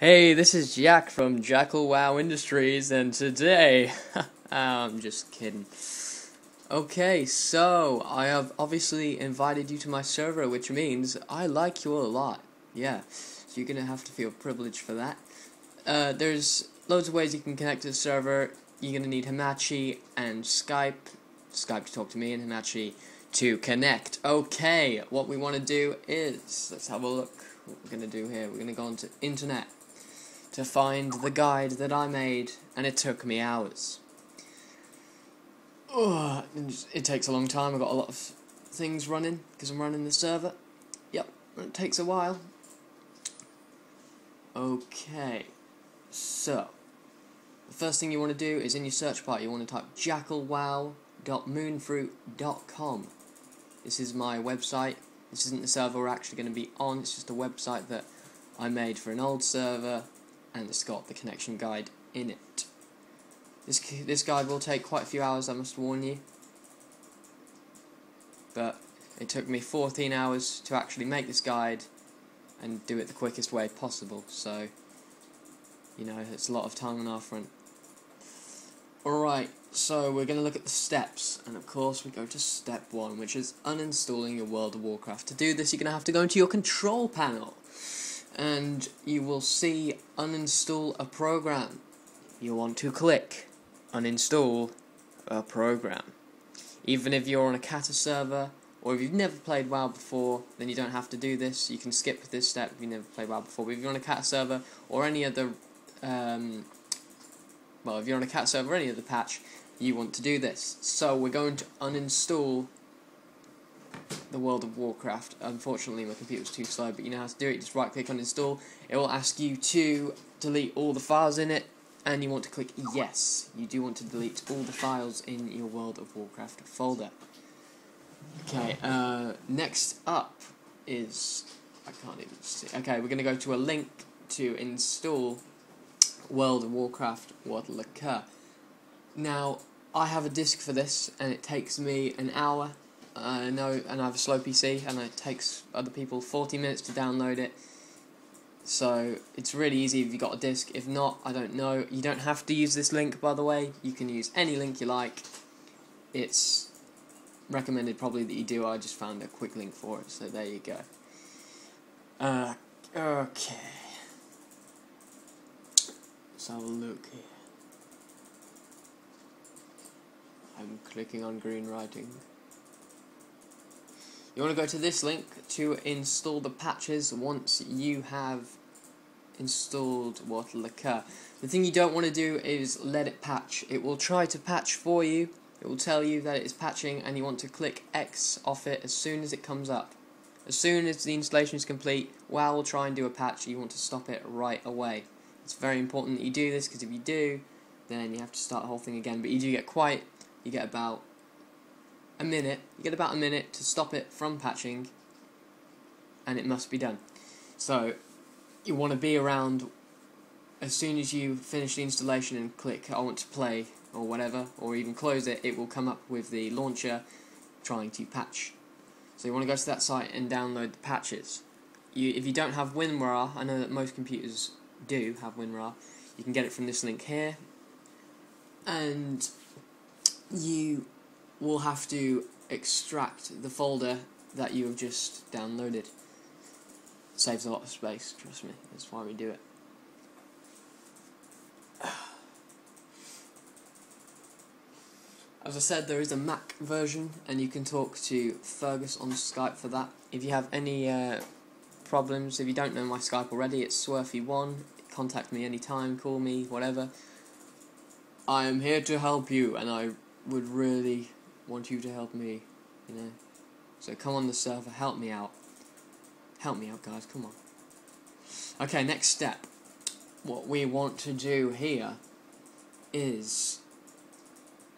Hey, this is Jack from JackalWoW Industries, and today, I'm just kidding. Okay, so I have obviously invited you to my server, which means I like you a lot. Yeah, so you're gonna have to feel privileged for that. There's loads of ways you can connect to the server. You're gonna need Hamachi and Skype to talk to me, and Hamachi to connect. Okay, what we want to do is, let's have a look what we're gonna do here. We're gonna go onto internet to find the guide that I made, and it took me hours. It takes a long time. I've got a lot of things running because I'm running the server. Yep, it takes a while. Okay, so the first thing you want to do is in your search bar you want to type JackalWoW.moonfruit.com. This is my website. This isn't the server we're actually going to be on. It's just a website that I made for an old server, and it's got the connection guide in it. This guide will take quite a few hours, I must warn you. But it took me 14 hours to actually make this guide and do it the quickest way possible. So, you know, it's a lot of time on our front. Alright, so we're going to look at the steps. And of course we go to step 1, which is uninstalling your World of Warcraft. To do this, you're going to have to go into your control panel, and you will see uninstall a program. You want to click uninstall a program. Even if you're on a Kata server, or if you've never played WoW before, then you don't have to do this. You can skip this step if you've never played WoW before. But if you're on a Kata server or any other if you're on a Kata server or any other patch, you want to do this. So we're going to uninstall the World of Warcraft. Unfortunately my computer's too slow, but you know how to do it. Just right click on install. It will ask you to delete all the files in it, and you want to click yes. You do want to delete all the files in your World of Warcraft folder. Okay, next up is, I can't even see. Okay, we're going to go to a link to install World of Warcraft Wadlaka. Now, I have a disk for this, and it takes me an hour. And I have a slow PC, and it takes other people 40 minutes to download it. So it's really easy if you've got a disk. If not, I don't know. You don't have to use this link, by the way. You can use any link you like. It's recommended probably that you do. I just found a quick link for it, so there you go. Okay. Let's have a look here. I'm clicking on green writing. You want to go to this link to install the patches once you have installed Wadlaka. The thing you don't want to do is let it patch. It will try to patch for you. It will tell you that it is patching, and you want to click X off it as soon as it comes up. As soon as the installation is complete, WoW will try and do a patch. You want to stop it right away. It's very important that you do this, because if you do, then you have to start the whole thing again. But you do get you get about a minute. You get about a minute to stop it from patching, and it must be done. So you want to be around as soon as you finish the installation and click I want to play or whatever, or even close it. It will come up with the launcher trying to patch. So you want to go to that site and download the patches. If you don't have WinRAR, I know that most computers do have WinRAR, you can get it from this link here, and you will have to extract the folder that you have just downloaded. It saves a lot of space, trust me, that's why we do it. As I said, there is a Mac version, and you can talk to Fergus on Skype for that. If you have any problems, if you don't know my Skype already, it's Swerfy1. Contact me anytime, call me, whatever. I am here to help you, and I would really want you to help me, you know. So come on the server, help me out. Help me out, guys, come on. Okay, next step. What we want to do here is...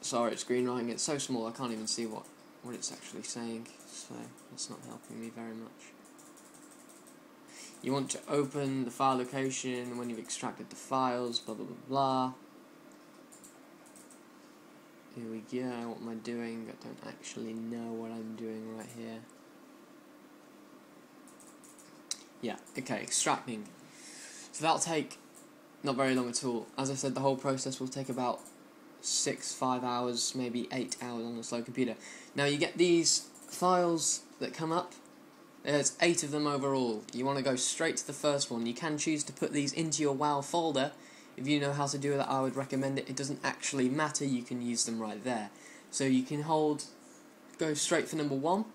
Sorry, it's green writing. It's so small I can't even see what it's actually saying, so it's not helping me very much. You want to open the file location when you've extracted the files, blah blah blah blah. Here we go. What am I doing? I don't actually know what I'm doing right here. Yeah, okay, extracting. So that'll take not very long at all. As I said, the whole process will take about 5 hours, maybe 8 hours on a slow computer. Now you get these files that come up. There's 8 of them overall. You want to go straight to the first one. You can choose to put these into your WoW folder. If you know how to do that, I would recommend it. It doesn't actually matter, you can use them right there. So you can go straight for number 1,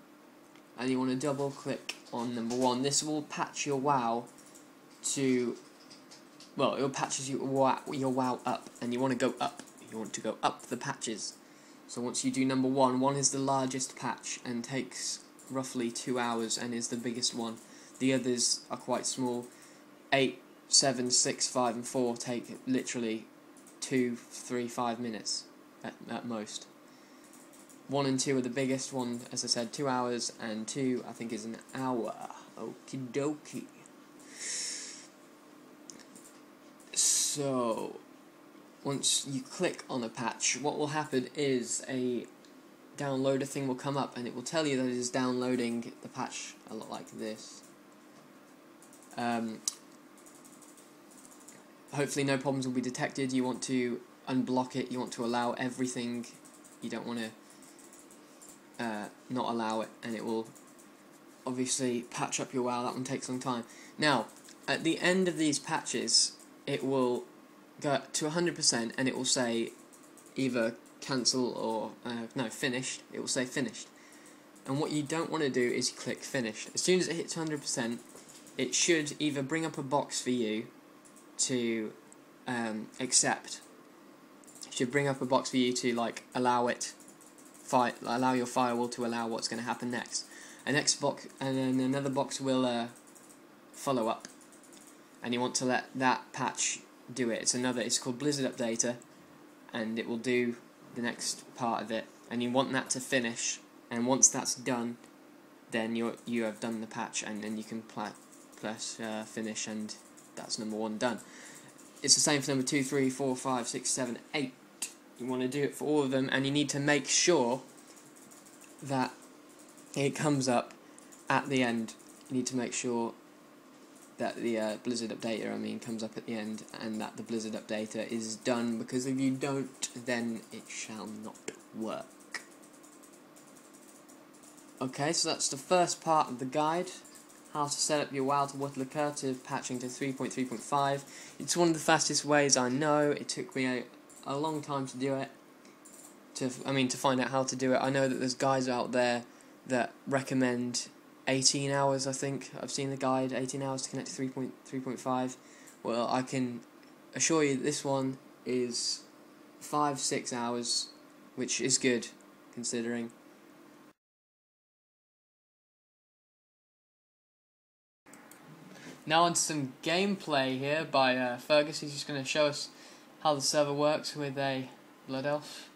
and you want to double click on number 1. This will patch your WoW to, well, it will patch your WoW up, and you want to go up. You want to go up the patches. So once you do number 1, 1 is the largest patch and takes roughly 2 hours and is the biggest one. The others are quite small. 8, 7, 6, 5 and 4 take literally 2, 3, 5 minutes at most. 1 and 2 are the biggest. 1, as I said, 2 hours, and 2 I think is an hour. Okie dokie. So once you click on a patch, what will happen is a downloader thing will come up, and it will tell you that it is downloading the patch a lot like this. Hopefully no problems will be detected. You want to unblock it, you want to allow everything, you don't want to not allow it, and it will obviously patch up your WoW. That one takes some time. Now, at the end of these patches, it will go to 100% and it will say either cancel or no, finished. It will say finished. And what you don't want to do is click finish. As soon as it hits 100%, it should either bring up a box for you to accept. It should bring up a box for you to allow your firewall to allow what's going to happen next. A next box, and then another box will follow up, and you want to let that patch do it. It's called Blizzard Updater, and it will do the next part of it, and you want that to finish, and once that's done, then you have done the patch, and then you can press finish, and that's number 1 done. It's the same for number 2, 3, 4, 5, 6, 7, 8. You want to do it for all of them, and you need to make sure that it comes up at the end. You need to make sure that the Blizzard Updater, comes up at the end, and that the Blizzard Updater is done, because if you don't, then it shall not work. Okay, so that's the first part of the guide. How to set up your WoW to Water Liqueur to patching to 3.3.5. It's one of the fastest ways, I know. It took me a long time to do it. To find out how to do it. I know that there's guys out there that recommend 18 hours, I think. I've seen the guide, 18 hours to connect to 3.3.5. Well, I can assure you this one is 5-6 hours, which is good, considering. Now on to some gameplay here by Fergus. He's just going to show us how the server works with a Blood Elf,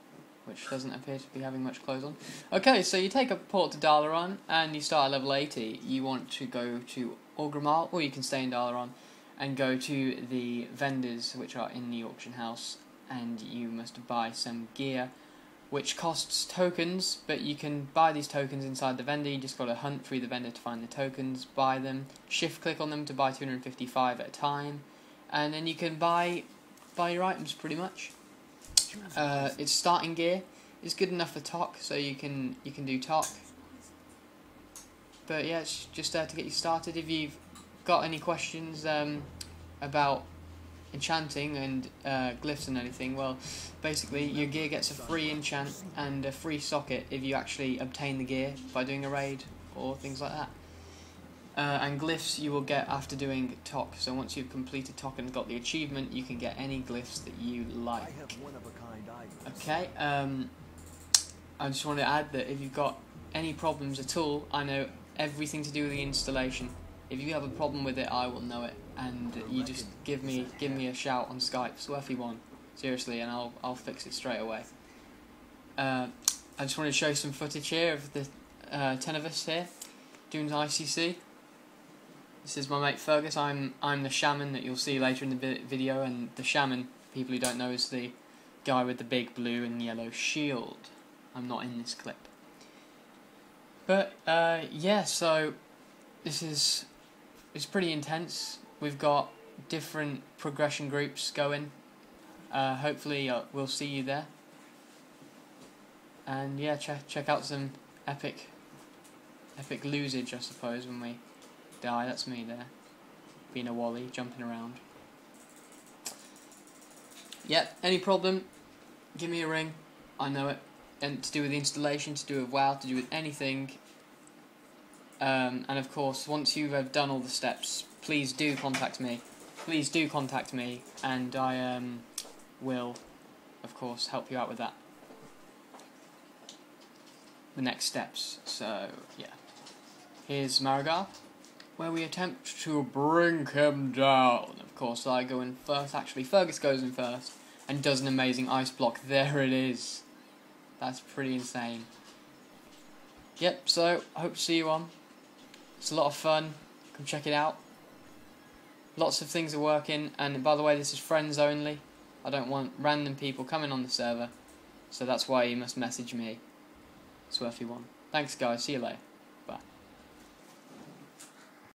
which doesn't appear to be having much clothes on. Okay, so you take a port to Dalaran, and you start at level 80. You want to go to Orgrimmar, or you can stay in Dalaran, and go to the vendors, which are in the auction house, and you must buy some gear, which costs tokens, but you can buy these tokens inside the vendor. You just got to hunt through the vendor to find the tokens, buy them, shift-click on them to buy 255 at a time, and then you can buy your items, pretty much. Its starting gear is good enough for TOC, so you can do TOC. But yeah, it's just there to get you started. If you've got any questions about enchanting and glyphs and anything, well, basically your gear gets a free enchant and a free socket if you actually obtain the gear by doing a raid or things like that. And glyphs you will get after doing TOC. So once you've completed TOC and got the achievement, you can get any glyphs that you like. Okay, I just want to add that if you've got any problems at all, I know everything to do with the installation. If you have a problem with it, I will know it, and you just give me a shout on Skype, Swerfy1, seriously, and I'll fix it straight away. I just want to show some footage here of the 10 of us here doing the ICC. This is my mate Fergus. I'm the shaman that you'll see later in the video, and the shaman, people who don't know, is the guy with the big blue and yellow shield. I'm not in this clip. But yeah, so it's pretty intense. We've got different progression groups going. Hopefully we'll see you there. And yeah, check out some epic losage, I suppose, when we die. That's me there, being a wally, jumping around. Yep, any problem, give me a ring, I know it. And to do with the installation, to do with WoW, to do with anything. And of course, once you have done all the steps, please do contact me. Please do contact me, and I will, of course, help you out with that. The next steps. So, yeah. Here's Marigar, where we attempt to bring him down. Of course, I go in first. Actually, Fergus goes in first and does an amazing ice block. There it is. That's pretty insane. Yep, so I hope to see you on. It's a lot of fun. Come check it out. Lots of things are working, and by the way, this is friends only. I don't want random people coming on the server, so that's why you must message me. It's worth you one. Thanks guys, see you later.